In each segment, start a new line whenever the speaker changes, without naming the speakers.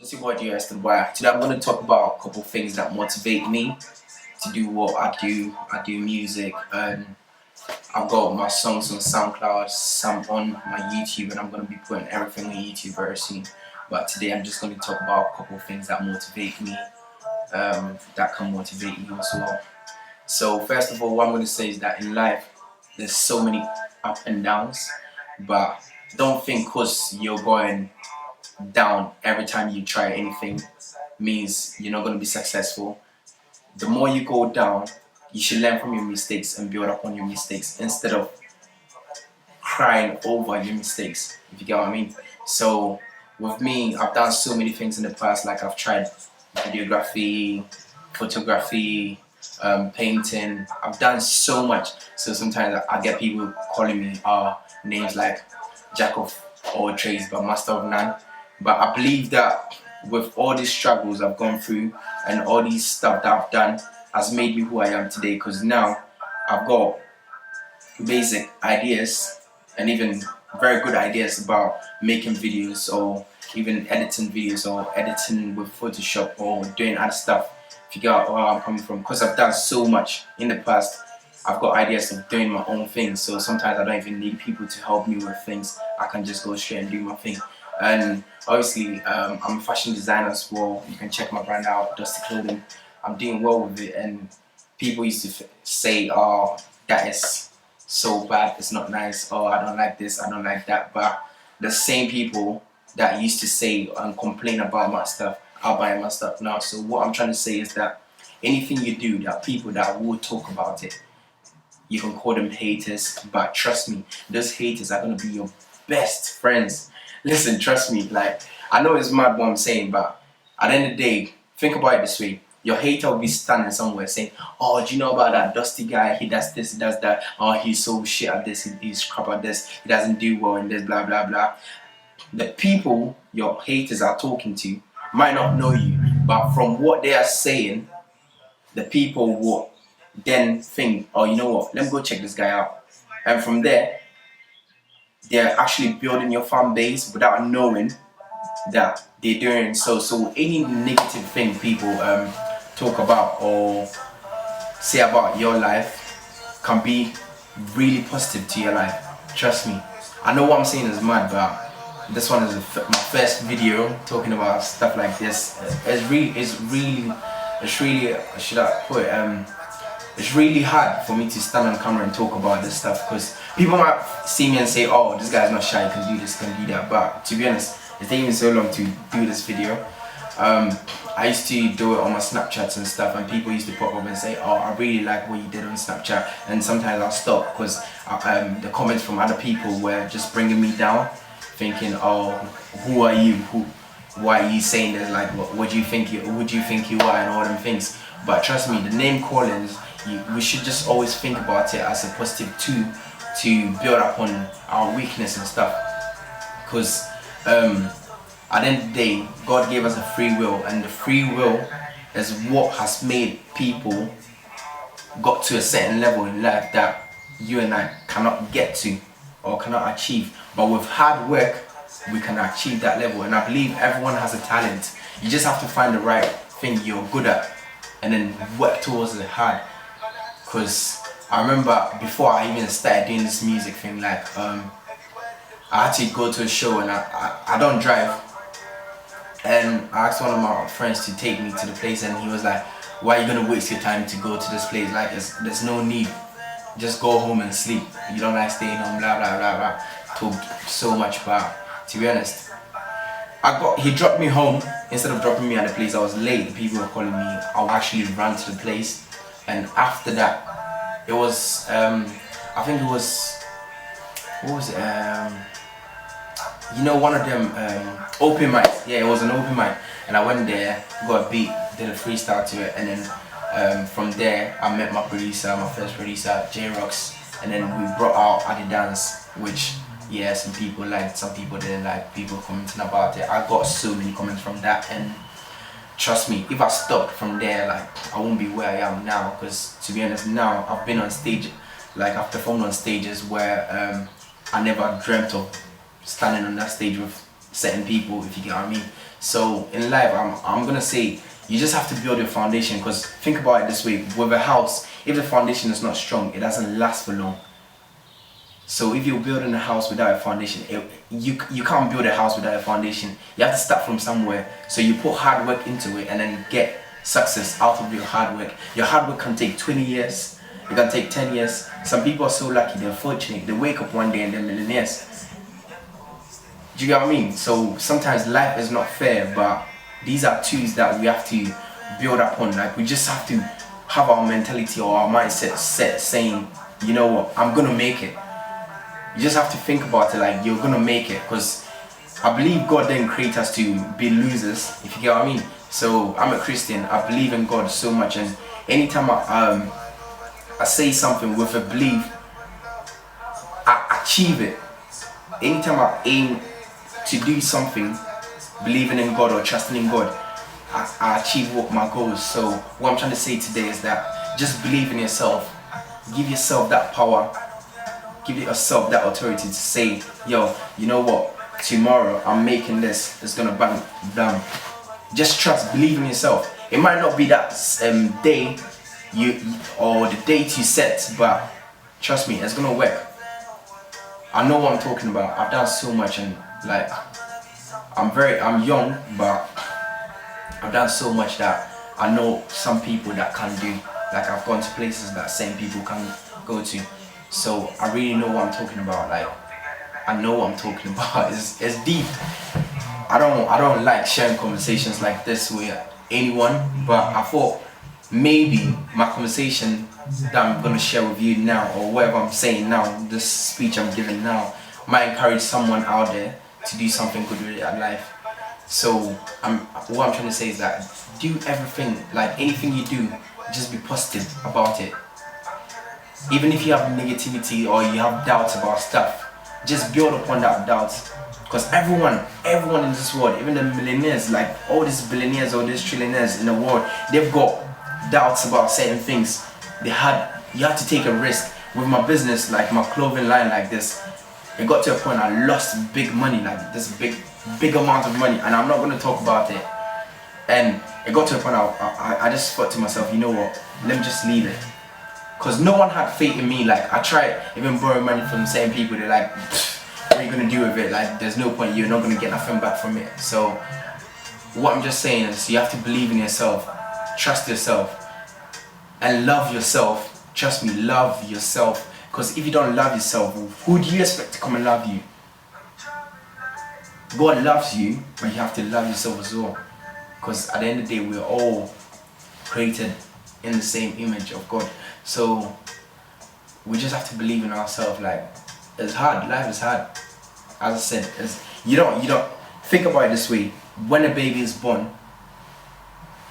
It's your boy Dosty. Today I'm going to talk about a couple things that motivate me to do what I do. I do music and I've got my songs on SoundCloud, some on my YouTube, and I'm going to be putting everything on YouTube very soon. But today I'm just going to talk about a couple things that motivate me, that can motivate you as well. So first of all, what I'm going to say is that in life, there's so many up and downs, but don't think because you're going down every time you try anything means you're not going to be successful. The more you go down, you should learn from your mistakes and build upon your mistakes instead of crying over your mistakes, if you get what I mean. So with me, I've done so many things in the past, like I've tried videography, photography, painting. I've done so much, so sometimes I get people calling me names like jack of all trades but master of none. But I believe that with all these struggles I've gone through and all these stuff that I've done has made me who I am today, because now I've got basic ideas and even very good ideas about making videos or even editing videos or editing with Photoshop or doing other stuff. If you get where I'm coming from, because I've done so much in the past, I've got ideas of doing my own thing. So sometimes I don't even need people to help me with things. I can just go straight and do my thing. And obviously, I'm a fashion designer as well. You can check my brand out, Dosty Clothing. I'm doing well with it, and people used to say, "Oh, that is so bad. It's not nice. Oh, I don't like this. I don't like that." But the same people that used to say and complain about my stuff are buying my stuff now. So what I'm trying to say is that anything you do, there are people that will talk about it. You can call them haters, but trust me, those haters are gonna be your best friends. Listen, trust me, like, I know it's mad what I'm saying, but at the end of the day, think about it this way. Your hater will be standing somewhere saying, "Oh, do you know about that Dosty guy? He does this, he does that. Oh, he's so shit at this, he's crap at this, he doesn't do well in this, blah, blah, blah." The people your haters are talking to might not know you, but from what they are saying, the people will then think, "Oh, you know what, let me go check this guy out." And from there, they're actually building your fan base without knowing that they're doing so. So any negative thing people talk about or say about your life can be really positive to your life. Trust me. I know what I'm saying is mad, but this one is my first video talking about stuff like this. It's really, should I put it, it's really hard for me to stand on camera and talk about this stuff, because people might see me and say, "Oh, this guy's not shy, he can do this, can do that." But to be honest, it's taking me so long to do this video. I used to do it on my Snapchats and stuff, and people used to pop up and say, "Oh, I really like what you did on Snapchat," and sometimes I'll stop because the comments from other people were just bringing me down, thinking, "Oh, who are you? Why are you saying this? Like, what do you think you are?" and all them things. But trust me, the name calling, we should just always think about it as a positive tool to build upon our weakness and stuff, because at the end of the day, God gave us a free will, and the free will is what has made people got to a certain level in life that you and I cannot get to or cannot achieve. But with hard work, we can achieve that level, and I believe everyone has a talent. You just have to find the right thing you're good at and then work towards it hard. Because I remember before I even started doing this music thing, like I had to go to a show, and I don't drive, and I asked one of my friends to take me to the place, and he was like, "Why are you gonna waste your time to go to this place? Like, there's no need. Just go home and sleep. You don't like staying home, blah blah blah blah." Talked so much, but to be honest, he dropped me home. Instead of dropping me at the place, I was late. People were calling me. I actually ran to the place, and after that, it was I think it was, what was it? You know, one of them open mics. Yeah, it was an open mic, and I went there, got a beat, did a freestyle to it, and then from there I met my producer, my first producer, J-Rocks, and then we brought out Adidance, which, yeah, some people liked, some people didn't like, people commenting about it. I got so many comments from that, and trust me, if I stopped from there, like, I won't be where I am now, because to be honest, now I've been on stage, like I've performed on stages where I never dreamt of standing on that stage with certain people, if you get what I mean. So in life, I'm gonna say you just have to build your foundation, because think about it this way: with a house, if the foundation is not strong, it doesn't last for long. So if you're building a house without a foundation, you can't build a house without a foundation. You have to start from somewhere. So you put hard work into it and then get success out of your hard work. Your hard work can take 20 years, it can take 10 years. Some people are so lucky, they're fortunate. They wake up one day and they're millionaires. Do you get what I mean? So sometimes life is not fair, but these are tools that we have to build upon. Like, we just have to have our mentality or our mindset set saying, you know what, I'm gonna make it. You just have to think about it like you're gonna make it, because I believe God didn't create us to be losers, if you get what I mean. So I'm a Christian, I believe in God so much, and anytime I say something with a belief, I achieve it. Anytime I aim to do something, believing in God or trusting in God, I achieve what my goals. So what I'm trying to say today is that just believe in yourself, give yourself that power, give yourself that authority to say, yo, you know what, tomorrow I'm making this, it's gonna bang down. Just trust, believe in yourself. It might not be that day or the date you set, but trust me, it's gonna work. I know what I'm talking about. I've done so much, and like, I'm young, but I've done so much that I know some people that can do. Like, I've gone to places that same people can go to. So I really know what I'm talking about. Like, I know what I'm talking about. It's deep. I don't like sharing conversations like this with anyone, but I thought maybe my conversation that I'm gonna share with you now, or whatever I'm saying now, this speech I'm giving now, might encourage someone out there to do something good with their life. So what I'm trying to say is that do everything, like anything you do, just be positive about it. Even if you have negativity or you have doubts about stuff, just build upon that doubt. Because everyone in this world, even the millionaires, like all these billionaires, all these trillionaires in the world, they've got doubts about certain things. You had to take a risk. With my business, like my clothing line like this, it got to a point I lost big money, like this big amount of money, and I'm not going to talk about it. And it got to a point I just thought to myself, you know what, let me just leave it. Because no one had faith in me. Like, I tried even borrowing money from the same people. They're like, what are you going to do with it? Like, there's no point, you're not going to get nothing back from it. So what I'm just saying is you have to believe in yourself, trust yourself, and love yourself. Trust me, love yourself. Because if you don't love yourself, who do you expect to come and love you? God loves you, but you have to love yourself as well. Because at the end of the day, we're all created in the same image of God. So we just have to believe in ourselves. Like, it's hard, life is hard. As I said, you don't think about it this way. When a baby is born,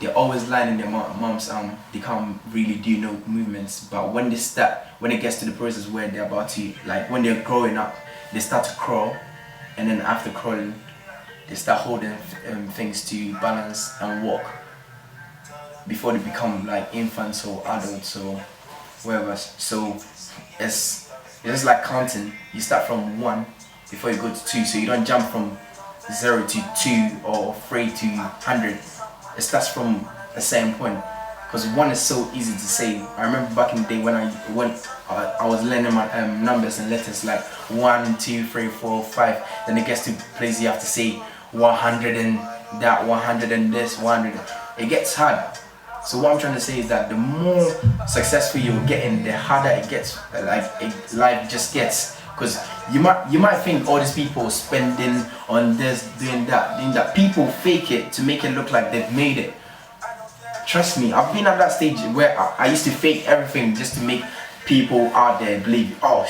they're always lying in their mom's arm. They can't really do no movements. But when it gets to the process where they're about to, like when they're growing up, they start to crawl, and then after crawling, they start holding things to balance and walk before they become like infants or adults or whatever. So it's just like counting. You start from 1 before you go to 2. So you don't jump from 0 to 2 or 3 to 100. It starts from a certain point, because 1 is so easy to say. I remember back in the day when I was learning my numbers and letters, like 1, 2, 3, 4, 5. Then it gets to place you have to say 100 and that, 100 and this, 100. It gets hard. So what I'm trying to say is that the more successful you're getting, the harder it gets. Life just gets. Because you might think all these people spending on this, doing that. People fake it to make it look like they've made it. Trust me, I've been at that stage where I used to fake everything just to make people out there believe, oh,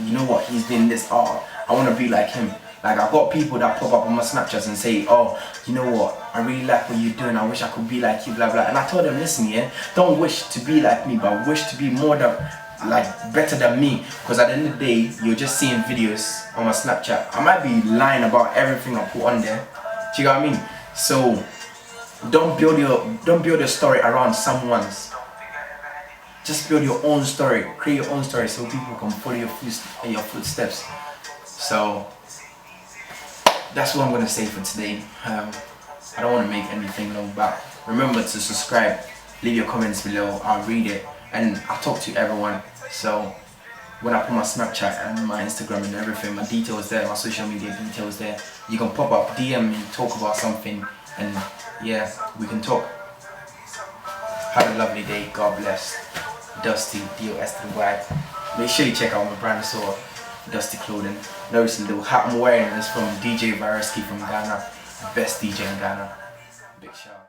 you know what, he's doing this, oh, I want to be like him. Like, I've got people that pop up on my Snapchats and say, oh, you know what, I really like what you're doing, I wish I could be like you, blah blah. And I told them, listen, yeah, don't wish to be like me, but wish to be more than, like, better than me. Because at the end of the day, you're just seeing videos on my Snapchat. I might be lying about everything I put on there. Do you know what I mean? So don't build your story around someone's. Just build your own story, create your own story, so people can follow your footsteps. So that's what I'm gonna say for today. I don't want to make anything long, but remember to subscribe, leave your comments below. I'll read it and I'll talk to everyone. So when I put my Snapchat and my Instagram and everything, my details there, my social media details there, you can pop up, DM me, talk about something, and yeah, we can talk. Have a lovely day. God bless. Dosty, D-O-S-T-Y. Make sure you check out my brand store, Dosty Clothing. Notice the little hat I'm wearing is from DJ Vareski from Ghana, best DJ in Ghana. Big shout out.